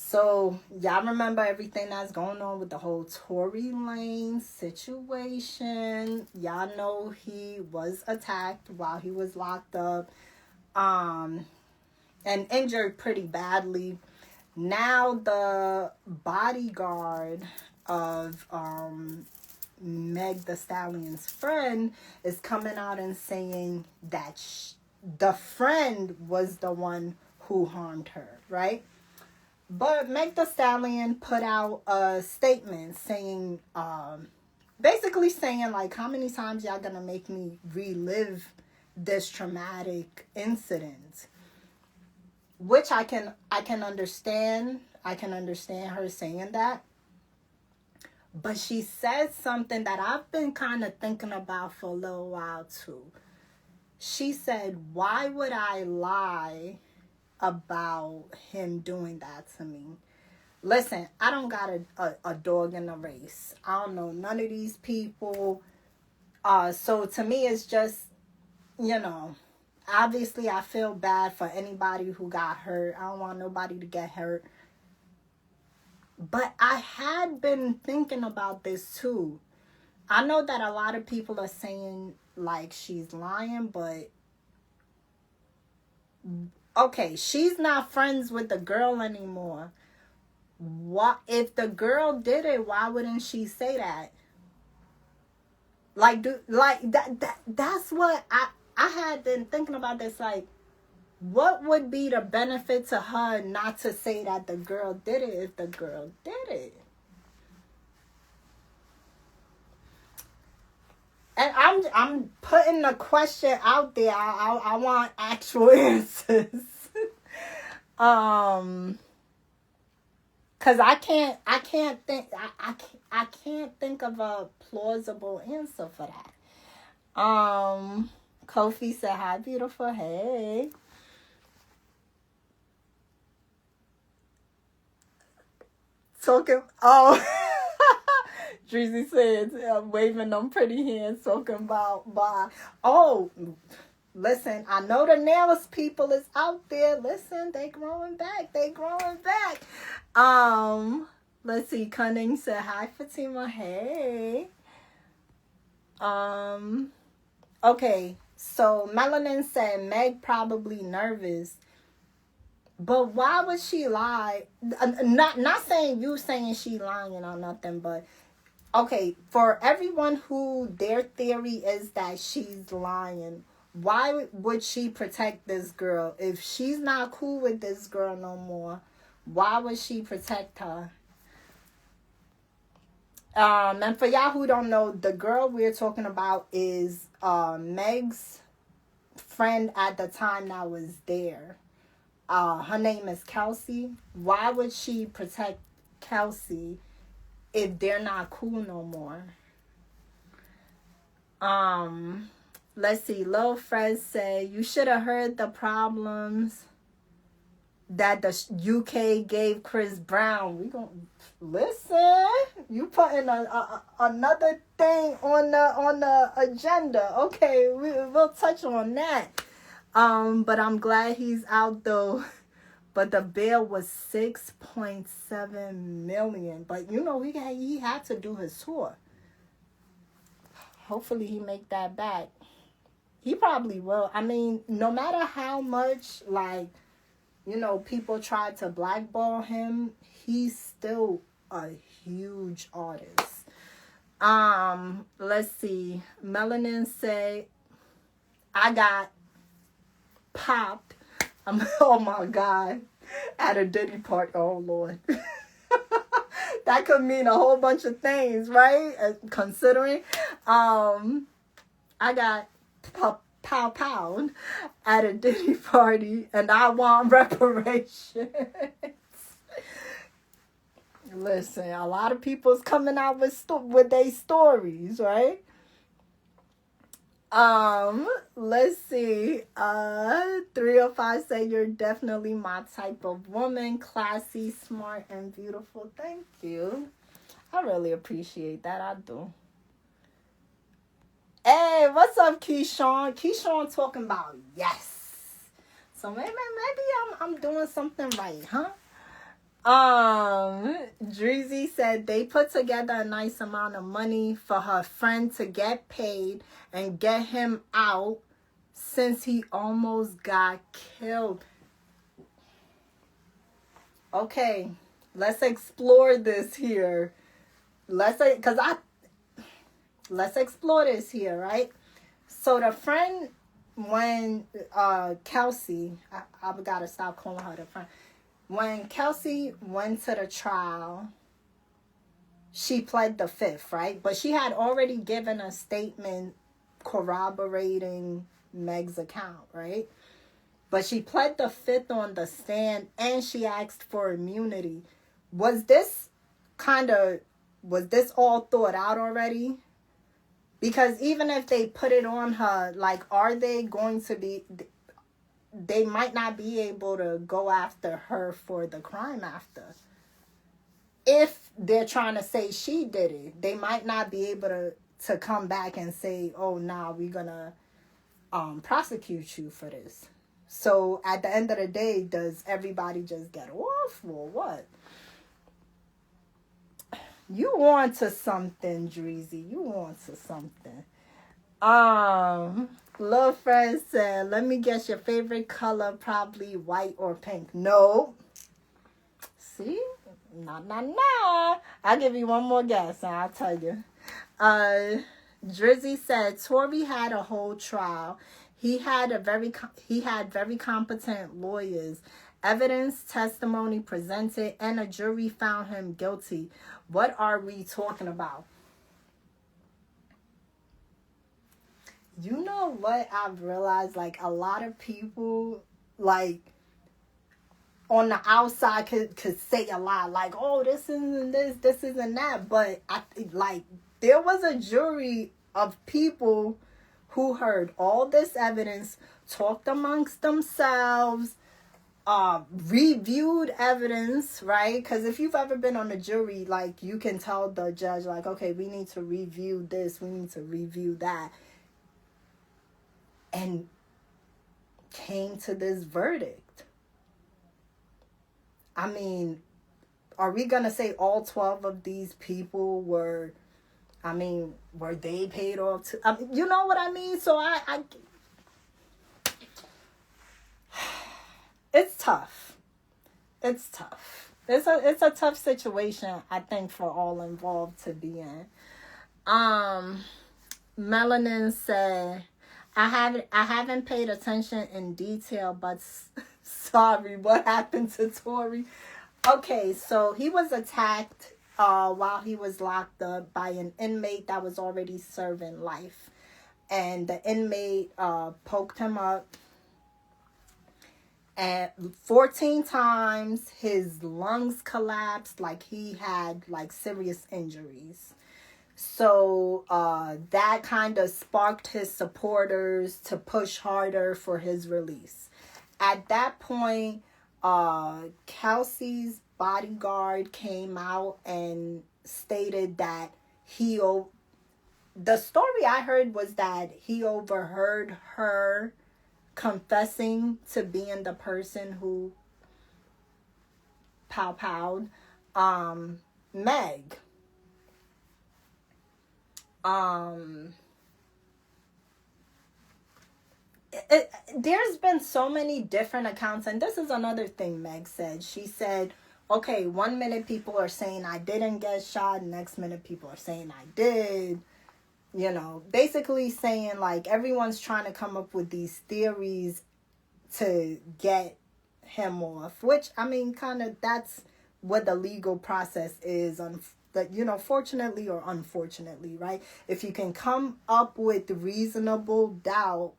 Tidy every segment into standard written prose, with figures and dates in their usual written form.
So, y'all remember everything that's going on with the whole Tory Lane situation. Y'all know he was attacked while he was locked up, and injured pretty badly. Now the bodyguard of Meg the Stallion's friend is coming out and saying that the friend was the one who harmed her, right? But Meg the Stallion put out a statement saying, basically saying, like, how many times y'all gonna make me relive this traumatic incident? Which I can understand. I can understand her saying that. But she said something that I've been kind of thinking about for a little while too. She said, why would I lie about him doing that to me? Listen, I don't got a dog in the race. I don't know none of these people. So to me, it's just, obviously I feel bad for anybody who got hurt. I don't want nobody to get hurt. But I had been thinking about this too. I know that a lot of people are saying like she's lying, but okay, she's not friends with the girl anymore. What if the girl did it? Why wouldn't she say that? That's what I had been thinking about this. Like, what would be the benefit to her not to say that the girl did it if the girl did it? And I'm putting the question out there. I want actual answers. Cause I can't think of a plausible answer for that. Kofi said, "Hi, beautiful. Hey." Talking. Oh. Dreezy says, waving them pretty hands, talking about bye. Oh, listen, I know the nails people is out there. Listen, they growing back. Let's see. Cunning said, hi, Fatima. Hey. Okay. So Melanin said Meg probably nervous. But why would she lie? Not saying you saying she lying or nothing, but okay, for everyone who their theory is that she's lying, why would she protect this girl? If she's not cool with this girl no more, why would she protect her? And for y'all who don't know, the girl we're talking about is Meg's friend at the time that was there. Her name is Kelsey. Why would she protect Kelsey if they're not cool no more? Let's see. Lil Fred said, you should have heard the problems that the UK gave Chris Brown. We gonna listen. You putting another thing on the agenda. Okay, we'll touch on that. But I'm glad he's out though. But the bail was $6.7 million. But he had to do his tour. Hopefully he make that back. He probably will. I mean, no matter how much people try to blackball him, he's still a huge artist. Let's see. Melanin say, I got popped. Oh my God. At a Diddy party. Oh Lord. That could mean a whole bunch of things, right? Considering. I got pow at a Diddy party and I want reparations. Listen, a lot of people's coming out with their stories, right? Let's see. 305 say you're definitely my type of woman. Classy, smart, and beautiful. Thank you. I really appreciate that. I do. Hey, what's up, Keyshawn? Keyshawn talking about yes. So maybe I'm doing something right, huh? Dreezy said they put together a nice amount of money for her friend to get paid and get him out since he almost got killed. Okay, let's explore this here. Let's explore this here, right? So the friend, when Kelsey, I gotta stop calling her the friend. When Kelsey went to the trial, she pled the fifth, right? But she had already given a statement corroborating Meg's account, right? But she pled the fifth on the stand and she asked for immunity. Was this all thought out already? Because even if they put it on her, like, are they going to be, they might not be able to go after her for the crime after. If they're trying to say she did it, they might not be able to come back and say, oh, nah, we're going to prosecute you for this. So at the end of the day, does everybody just get off or what? You on to something, Dreezy. You on to something. Lil Fred said, let me guess your favorite color, probably white or pink. No. See? Nah. I'll give you one more guess and I'll tell you. Drizzy said, Tory had a whole trial. He had very competent lawyers. Evidence, testimony presented, and a jury found him guilty. What are we talking about? You know what I've realized? Like, a lot of people, like, on the outside could say a lot. Like, oh, this isn't this isn't that. But, there was a jury of people who heard all this evidence, talked amongst themselves, reviewed evidence, right? Because if you've ever been on a jury, like, you can tell the judge, like, okay, we need to review this, we need to review that, and came to this verdict. I mean, are we gonna say all 12 of these people were they paid off to, you know what I mean? So I it's tough. It's tough. It's a tough situation, I think, for all involved to be in. Melanin said, I haven't paid attention in detail, but sorry, what happened to Tory? Okay, so he was attacked while he was locked up by an inmate that was already serving life. And the inmate poked him up. And 14 times his lungs collapsed, like he had like serious injuries. So that kind of sparked his supporters to push harder for his release. At that point, Kelsey's bodyguard came out and stated that the story I heard was that he overheard her confessing to being the person who powed Meg. There's been so many different accounts, and this is another thing Meg said. She said, okay, 1 minute people are saying I didn't get shot, next minute people are saying I did. You know, basically saying, like, everyone's trying to come up with these theories to get him off, which, I mean, kind of, that's what the legal process is, fortunately or unfortunately, right? If you can come up with reasonable doubt,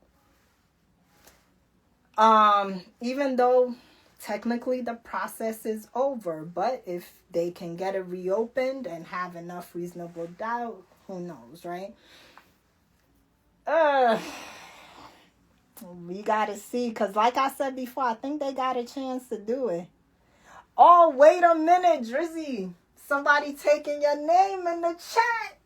even though technically the process is over, but if they can get it reopened and have enough reasonable doubt, who knows, right? We gotta see, because like I said before, I think they got a chance to do it. Oh, wait a minute, Drizzy. Somebody taking your name in the chat.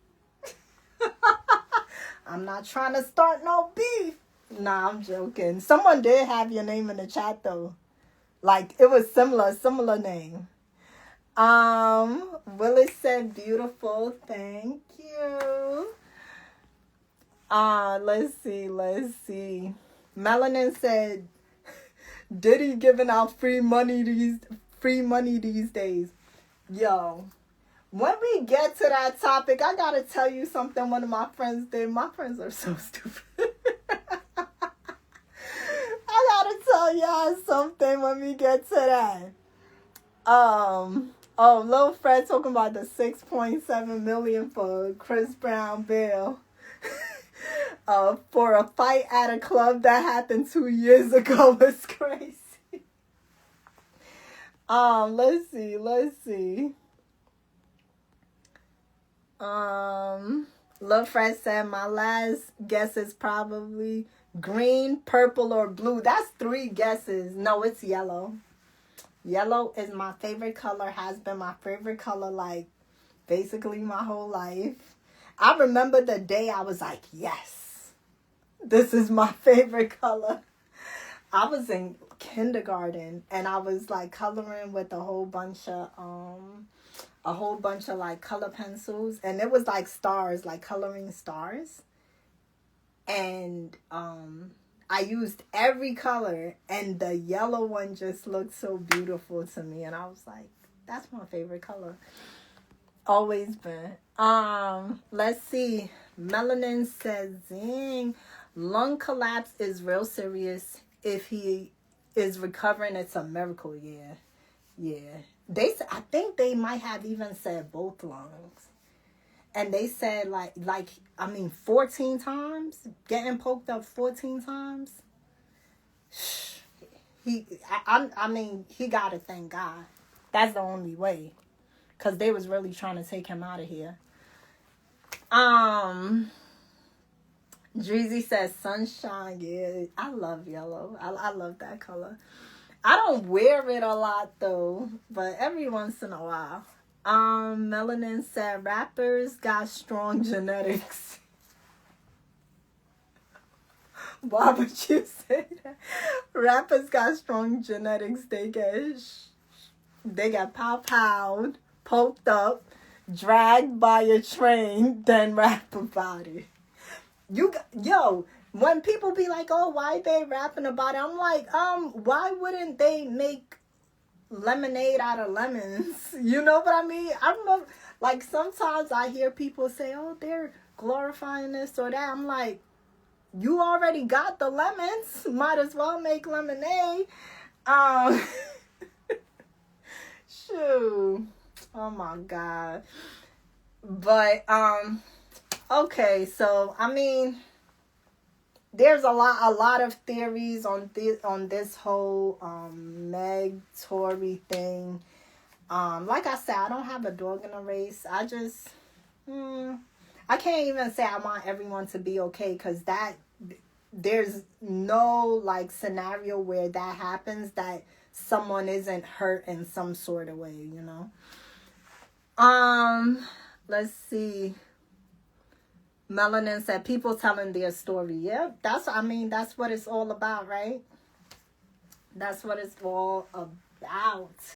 I'm not trying to start no beef. Nah, I'm joking. Someone did have your name in the chat, though. Like, it was similar name. Willis said beautiful. Thank you. Let's see. Melanin said Diddy giving out free money these days. Yo, when we get to that topic, I gotta tell you something one of my friends did. My friends are so stupid. I gotta tell y'all something when we get to that. Lil Fred talking about the 6.7 million for Chris Brown bill. For a fight at a club that happened 2 years ago was crazy. Let's see. Lil Fred said my last guess is probably green, purple, or blue. That's 3 guesses. No, it's yellow. Yellow is my favorite color, has been my favorite color, like, basically my whole life. I remember the day I was like, yes, this is my favorite color. I was in kindergarten, and I was, like, coloring with a whole bunch of, like, color pencils. And it was, like, stars, like, coloring stars. And, I used every color, and the yellow one just looked so beautiful to me, and I was like, that's my favorite color. Always been. Let's see. Melanin says, zing, lung collapse is real serious. If he is recovering, it's a miracle. Yeah. I think they might have even said both lungs. And they said, 14 times? Getting poked up 14 times? He got to thank God. That's the only way. Because they was really trying to take him out of here. Dreezy says sunshine. Yeah, I love yellow. I love that color. I don't wear it a lot, though. But every once in a while. Melanin said rappers got strong genetics. Why would you say that? Rappers got strong genetics. They get pow-powed, poked up, dragged by a train, then rap about it. When people be like, oh, why they rapping about it? I'm like, why wouldn't they make lemonade out of lemons? You know what I mean? I remember, like, sometimes I hear people say, oh, they're glorifying this or that. I'm like, you already got the lemons. Might as well make lemonade. Shoot. Oh my God. But, okay, so, I mean, there's a lot of theories on this whole Meg Tory thing. Like I said, I don't have a dog in the race. I just I can't even say I want everyone to be okay, because there's no like scenario where that happens that someone isn't hurt in some sort of way, you know. Let's see. Melanin said people telling their story. Yeah, that's what it's all about, right? That's what it's all about.